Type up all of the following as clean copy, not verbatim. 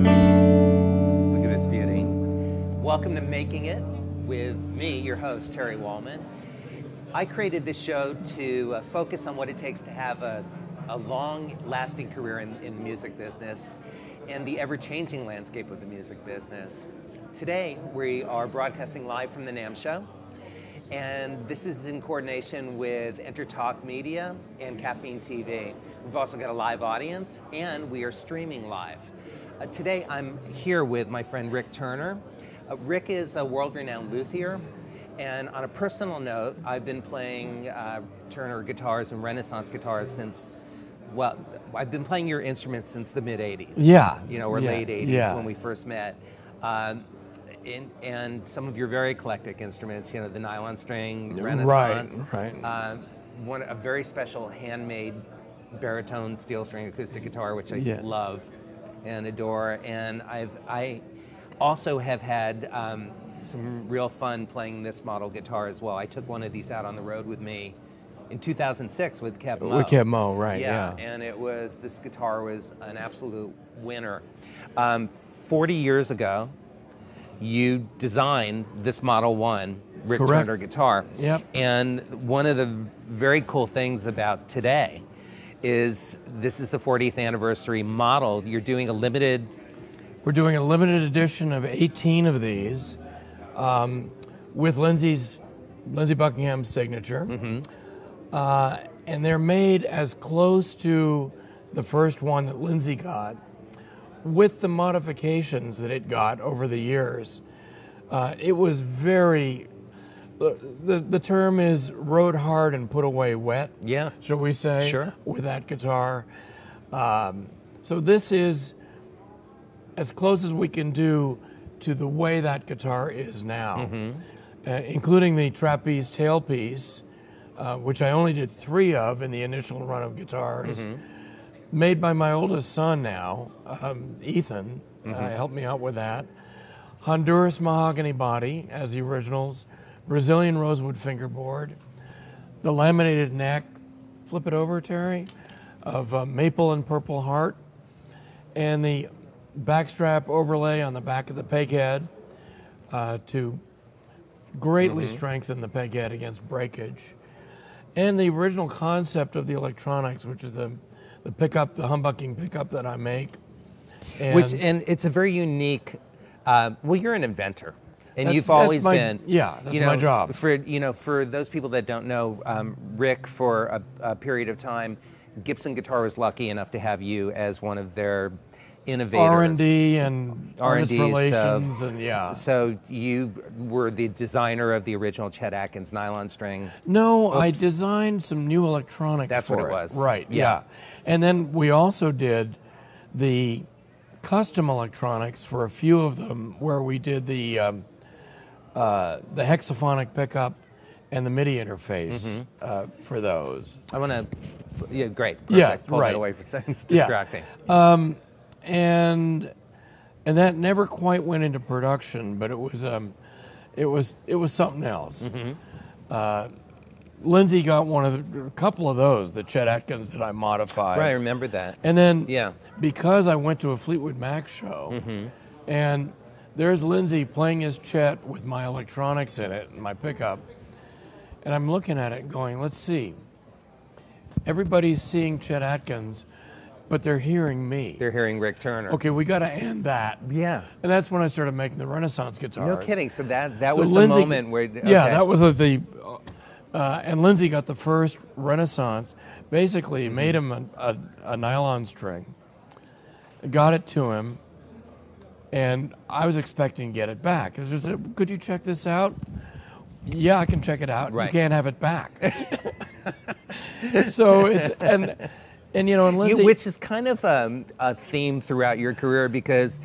Look at this beauty. Welcome to Making It with me, your host, Terry Wollman. I created this show to focus on what it takes to have a long-lasting career in the music business and the ever-changing landscape of the music business. Today, we are broadcasting live from the NAMM show, and this is in coordination with EnterTalk Media and Caffeine TV. We've also got a live audience, and we are streaming live. Today, I'm here with my friend Rick Turner. Rick is a world-renowned luthier, and on a personal note, I've been playing Turner guitars and Renaissance guitars since, well, I've been playing your instruments since the mid-'80s. Yeah. You know, or late 80s when we first met. And some of your very eclectic instruments, you know, the nylon string, Renaissance. Right. A very special handmade baritone steel string acoustic guitar, which I love and adore. And I also have had some real fun playing this model guitar as well. I took one of these out on the road with me in 2006 with Kev Mo. With Kev Mo, right, yeah. And this guitar was an absolute winner. 40 years ago, you designed this Model 1 Rick Turner guitar. Yep. And one of the very cool things about today is this is the 40th anniversary model. You're doing a limited... We're doing a limited edition of 18 of these with Lindsay Buckingham's signature. And they're made as close to the first one that Lindsay got with the modifications that it got over the years. It was very... The term is rode hard and put away wet, shall we say, with that guitar. So this is as close as we can do to the way that guitar is now, including the trapeze tailpiece, which I only did 3 of in the initial run of guitars, made by my oldest son now, Ethan, helped me out with that. Honduras mahogany body as the originals, Brazilian rosewood fingerboard, the laminated neck, flip it over, Terry, of maple and purple heart, and the backstrap overlay on the back of the peg head to greatly strengthen the peg head against breakage. And the original concept of the electronics, which is the pickup, the humbucking pickup that I make. And it's a very unique, well, you're an inventor. And you've always been. Yeah, that's my job. For those people that don't know, Rick, for a period of time, Gibson Guitar was lucky enough to have you as one of their innovators. R&D and artist relations, So you were the designer of the original Chet Atkins nylon string. No, I designed some new electronics. That's for what it was. Right. Yeah. And then we also did the custom electronics for a few of them, where we did the hexaphonic pickup and the MIDI interface for those. I want to, great. Perfect. Yeah, Pull right. that away for a second. It's distracting. And that never quite went into production, but it was something else. Lindsay got a couple of those, the Chet Atkins that I modified. Right, I remember that. And then because I went to a Fleetwood Mac show, and there's Lindsay playing his Chet with my electronics in it and my pickup, and I'm looking at it and going, let's see. Everybody's seeing Chet Atkins, but they're hearing me. They're hearing Rick Turner. Okay, we got to end that. Yeah. And that's when I started making the Renaissance guitar. No kidding. So that was Lindsay, the moment where... Okay. Yeah, that was and Lindsay got the first Renaissance. Basically, made him a nylon string, got it to him, and I was expecting to get it back. I was just, could you check this out? Yeah, I can check it out. Right. You can't have it back. So it's... And Lindsay, which is kind of a theme throughout your career, because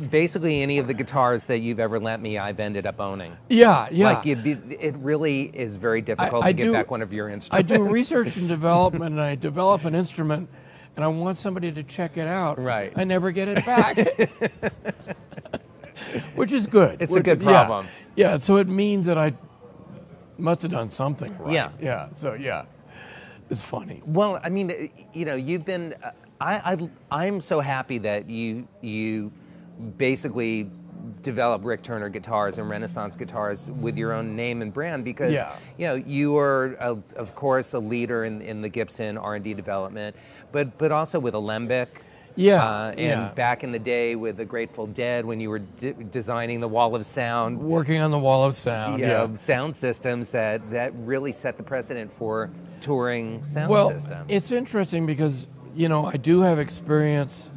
basically any of the guitars that you've ever lent me, I've ended up owning. Yeah. Like it really is very difficult to get back one of your instruments. I do research and development, and I develop an instrument, and I want somebody to check it out. Right. I never get it back, which is good. It's a good problem. Yeah. So it means that I must have done something right. Yeah. Yeah. So yeah. It's funny. Well, I mean, you've been I'm so happy that you basically develop Rick Turner guitars and Renaissance guitars with your own name and brand, because you know, you are of course a leader in the Gibson R&D development, but also with Alembic. And back in the day with the Grateful Dead, when you were designing the Wall of Sound. Working on the Wall of Sound, sound systems that really set the precedent for touring sound systems. Well, it's interesting because, you know, I do have experience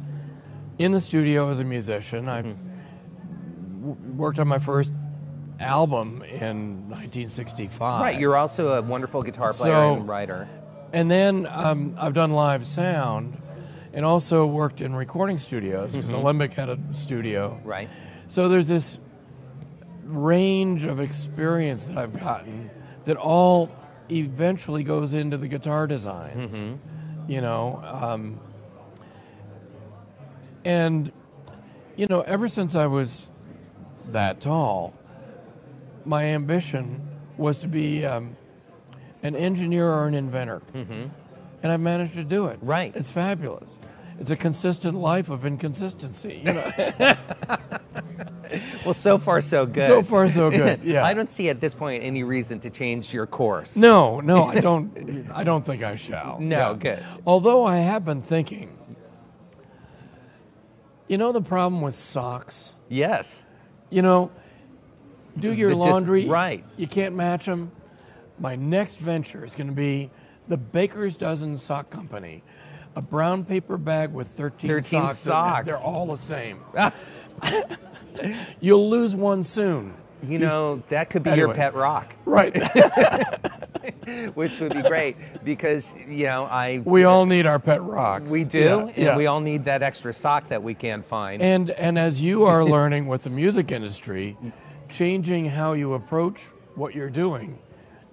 in the studio as a musician. I worked on my first album in 1965. Right, you're also a wonderful guitar player and writer. And then I've done live sound, and also worked in recording studios, because Alembic had a studio. Right. So there's this range of experience that I've gotten that all eventually goes into the guitar designs. You know, and you know, ever since I was that tall, my ambition was to be an engineer or an inventor. And I've managed to do it. Right. It's fabulous. It's a consistent life of inconsistency, you know. Well, so far so good. So far so good. Yeah. I don't see at this point any reason to change your course. No, I don't. I don't think I shall. No, good. Although I have been thinking. You know the problem with socks? Yes. You know, do your laundry. Right. You can't match them. My next venture is going to be the Baker's Dozen Sock Company. A brown paper bag with 13 socks. They're all the same. You'll lose one soon. You know, that could be your pet rock. Right. Which would be great, because, you know, we all need our pet rocks. We do, and we all need that extra sock that we can't find. And as you are learning with the music industry, changing how you approach what you're doing,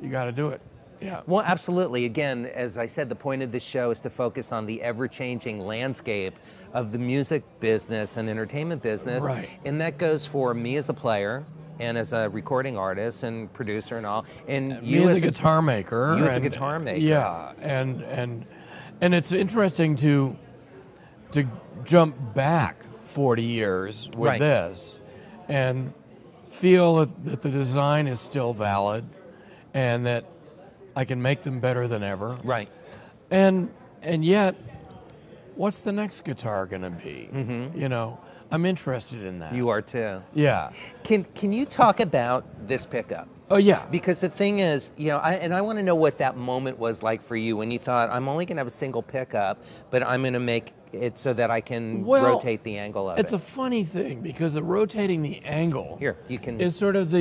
you got to do it. Yeah. Well, absolutely. Again, as I said, the point of this show is to focus on the ever-changing landscape of the music business and entertainment business. Right. And that goes for me as a player, and as a recording artist and producer and all, and you as a guitar maker. You as a guitar maker. Yeah, and it's interesting to jump back 40 years with this, and feel that the design is still valid, and that I can make them better than ever. Right. And yet, what's the next guitar going to be? You know, I'm interested in that. You are too. Yeah. Can you talk about this pickup? Oh yeah. Because the thing is, you know, I want to know what that moment was like for you when you thought, I'm only going to have a single pickup, but I'm going to make it so that I can rotate the angle of it. It's a funny thing, because the rotating the angle is sort of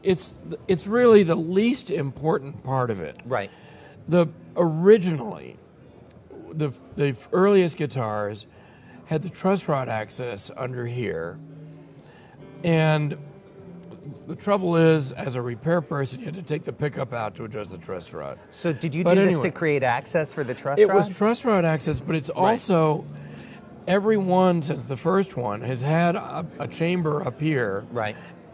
it's really the least important part of it. Right. Originally, the earliest guitars had the truss rod access under here, and the trouble is, as a repair person, you had to take the pickup out to adjust the truss rod. So did you do this to create access for the truss rod? It was truss rod access, but it's also, every one since the first one has had a chamber up here,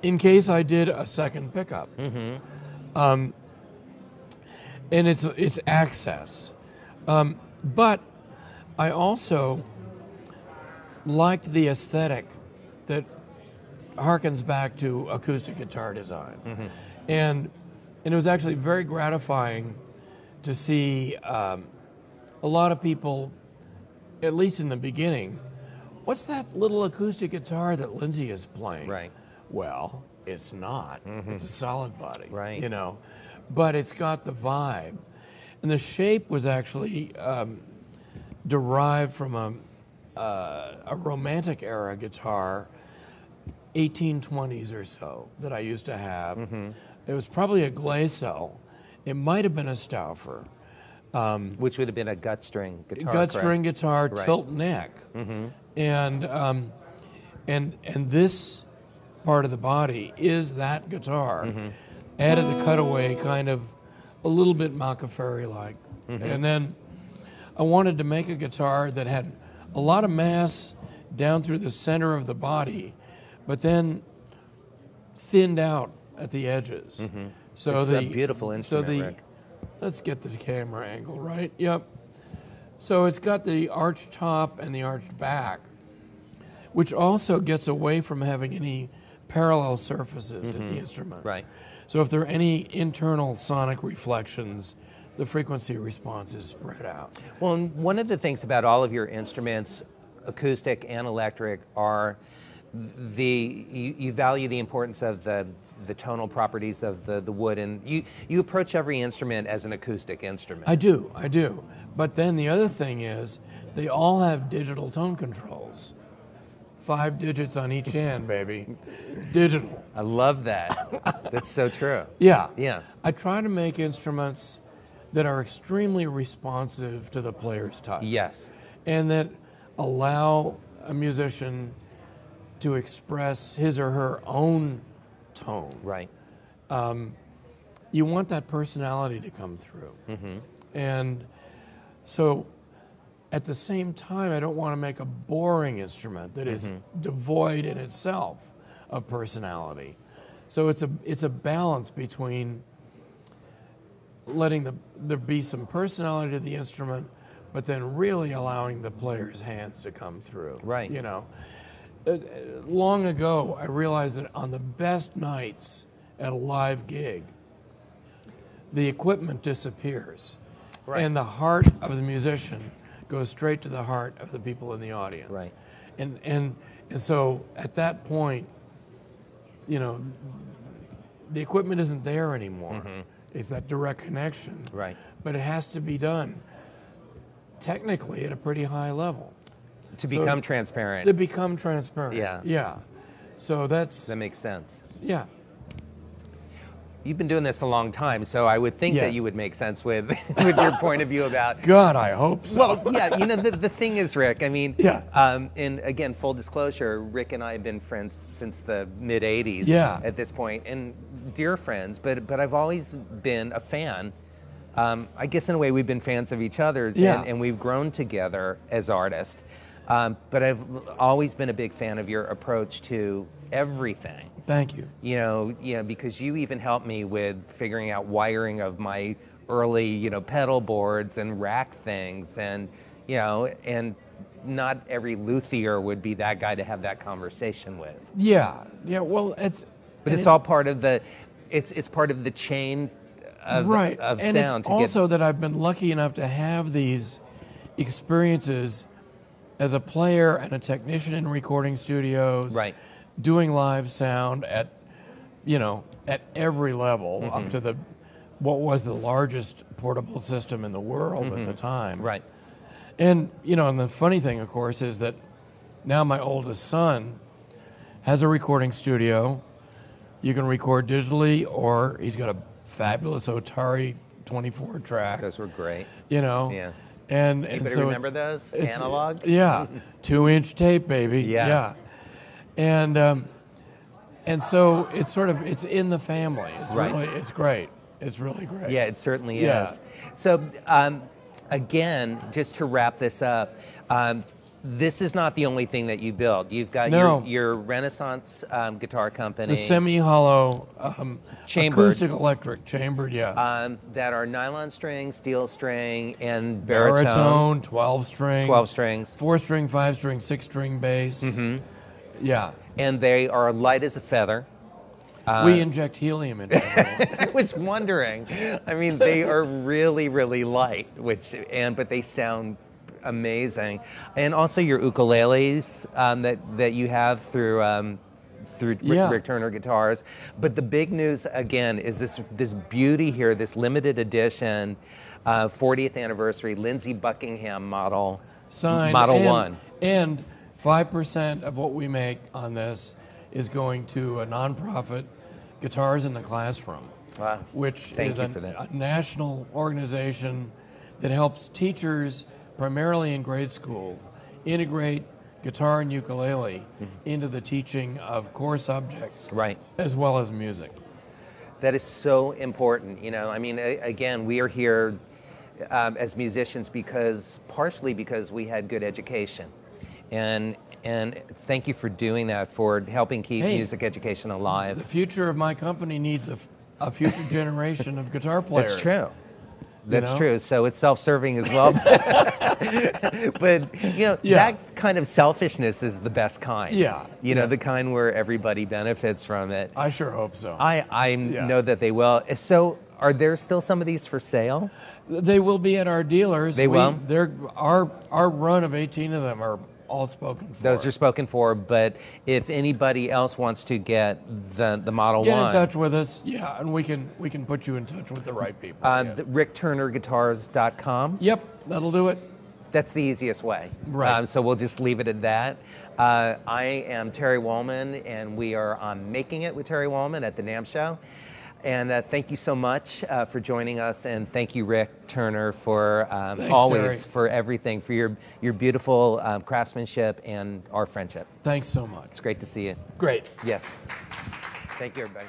in case I did a second pickup. And it's access. But I also liked the aesthetic that harkens back to acoustic guitar design. And it was actually very gratifying to see a lot of people, at least in the beginning, what's that little acoustic guitar that Lindsay is playing? Right. Well, it's not. It's a solid body, right? You know, but it's got the vibe, and the shape was actually derived from a romantic era guitar, 1820s or so, that I used to have. It was probably a Glaisel. It might have been a Stauffer. Which would have been a gut string guitar. Gut string guitar, tilt neck, and this part of the body is that guitar. Added the cutaway, kind of a little bit Machiavelli-like, and then I wanted to make a guitar that had a lot of mass down through the center of the body, but then thinned out at the edges. So it's a beautiful instrument, Rick. Let's get the camera angle right. Yep. So it's got the arched top and the arched back, which also gets away from having any parallel surfaces in the instrument. Right. So if there are any internal sonic reflections, the frequency response is spread out. Well, and one of the things about all of your instruments, acoustic and electric, are you value the importance of the tonal properties of the wood, and you approach every instrument as an acoustic instrument. I do. But then the other thing is, they all have digital tone controls. 5 digits on each hand, baby. Digital. I love that. That's so true. Yeah. Yeah. I try to make instruments that are extremely responsive to the player's touch. Yes. And that allow a musician to express his or her own tone. Right. You want that personality to come through. And so at the same time, I don't want to make a boring instrument that is devoid in itself of personality. So it's a balance between letting there be some personality to the instrument, but then really allowing the player's hands to come through. Right. You know, long ago, I realized that on the best nights at a live gig, the equipment disappears, Right. and the heart of the musician goes straight to the heart of the people in the audience. Right. And so at that point, you know, the equipment isn't there anymore. It's that direct connection. Right. But it has to be done technically at a pretty high level. To become transparent. To become transparent. Yeah. Yeah. So that makes sense. Yeah. You've been doing this a long time, so I would think that Yes. you would make sense with your point of view about. God, I hope so. Well, yeah, you know, the thing is, Rick, I mean, Yeah. And again, full disclosure, Rick and I have been friends since the mid-'80s Yeah. at this point, and dear friends, but I've always been a fan. I guess in a way we've been fans of each other's, Yeah. and we've grown together as artists. But I've always been a big fan of your approach to everything. Thank you. You know, because you even helped me with figuring out wiring of my early, you know, pedal boards and rack things, and you know, and not every luthier would be that guy to have that conversation with. Yeah. Yeah. Well, But it's all part of the, it's part of the chain of, right. of And sound. it's also that I've been lucky enough to have these experiences as a player and a technician in recording studios. Right. Doing live sound at, you know, at every level, up to what was the largest portable system in the world at the time. Right. And, you know, and the funny thing, of course, is that now my oldest son has a recording studio. You can record digitally, or he's got a fabulous Otari 24 track. Those were great. You know? Yeah. And Anybody so remember those? Analog? Yeah. 2-inch tape, baby. Yeah. And so it's sort of, it's in the family. It's Right. really, it's great. It's really great. Yeah, it certainly Yeah. is. So, again, just to wrap this up, this is not the only thing that you build. You've got No. your Renaissance guitar company. The semi-hollow, Chambered. acoustic electric, chambered, yeah. That are nylon string, steel string, and baritone. Baritone, 12-string. 12 strings. 4-string, 5-string, 6-string bass. Yeah. And they are light as a feather. We inject helium into them. I was wondering. I mean, they are really, really light, but they sound amazing. And also your ukuleles that you have through Yeah. Rick Turner Guitars. But the big news again is this beauty here, this limited edition 40th anniversary Lindsey Buckingham model. Signed. Model 1. And 5% of what we make on this is going to a nonprofit, Guitars in the Classroom, Wow. which Thank is you a for that. national organization that helps teachers, primarily in grade schools, integrate guitar and ukulele into the teaching of core subjects, Right. as well as music. That is so important. You know, I mean, again, we are here as musicians partially because we had good education. And thank you for doing that, for helping keep music education The alive. future of my company needs a future generation of guitar players. That's true. That's true. So it's self-serving as well. But, that kind of selfishness is the best kind. Yeah. The kind where everybody benefits from it. I sure hope so. I know that they will. So are there still some of these for sale? They will be at our dealers. They will? Our run of 18 of them are all spoken for. Those are spoken for, but if anybody else wants to get the Model 1. Get in touch with us, and we can put you in touch with the right people. RickTurnerGuitars.com. Yep, that'll do it. That's the easiest way. Right. So we'll just leave it at that. I am Terry Wollman, and we are on Making It with Terry Wollman at the NAMM show. And thank you so much for joining us, and thank you, Rick Turner, for always Terry. for everything, for your beautiful craftsmanship and our friendship. Thanks so much. It's great to see you. Great. Yes. Thank you, everybody.